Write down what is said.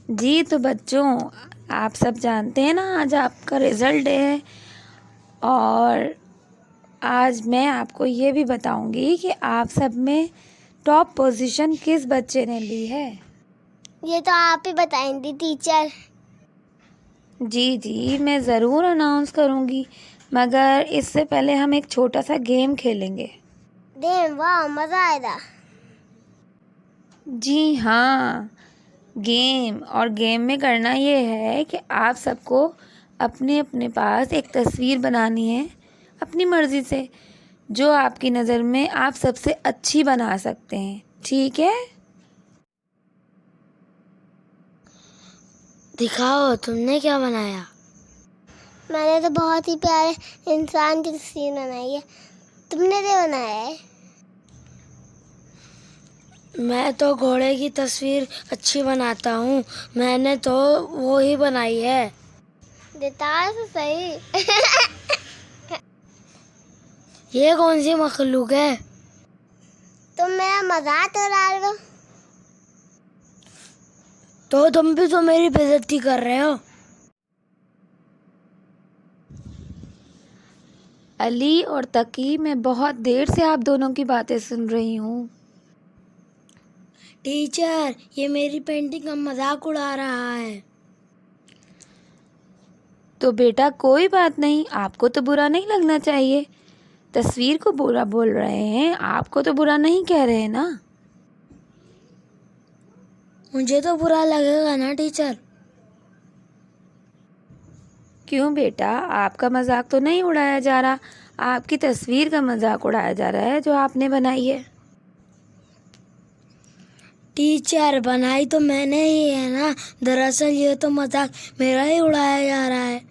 जी तो बच्चों, आप सब जानते हैं ना आज आपका रिज़ल्ट डे है। और आज मैं आपको ये भी बताऊंगी कि आप सब में टॉप पोजीशन किस बच्चे ने ली है। ये तो आप ही बताएंगी टीचर। जी जी, मैं ज़रूर अनाउंस करूंगी, मगर इससे पहले हम एक छोटा सा गेम खेलेंगे। वाह, मज़ा आएगा। जी हाँ, गेम में करना ये है कि आप सबको अपने अपने पास एक तस्वीर बनानी है अपनी मर्ज़ी से, जो आपकी नज़र में आप सबसे अच्छी बना सकते हैं। ठीक है? दिखाओ तुमने क्या बनाया। मैंने तो बहुत ही प्यारे इंसान की तस्वीर बनाई है। तुमने क्या बनाया है? मैं तो घोड़े की तस्वीर अच्छी बनाता हूँ। मैंने तो वो ही बनाई है। देता तो सही। ये कौन सी मखलूक है? तुम मेरा मजाक उड़ा रहे हो। तो तुम भी तो मेरी बेइज्जती कर रहे हो। अली और तकी, मैं बहुत देर से आप दोनों की बातें सुन रही हूँ। टीचर, ये मेरी पेंटिंग का मजाक उड़ा रहा है। तो बेटा कोई बात नहीं, आपको तो बुरा नहीं लगना चाहिए। तस्वीर को बुरा बोल रहे हैं, आपको तो बुरा नहीं कह रहे हैं ना। मुझे तो बुरा लगेगा ना टीचर। क्यों बेटा, आपका मजाक तो नहीं उड़ाया जा रहा, आपकी तस्वीर का मजाक उड़ाया जा रहा है जो आपने बनाई है। टीचर, बनाई तो मैंने ही है ना। दरअसल ये तो मजाक मेरा ही उड़ाया जा रहा है।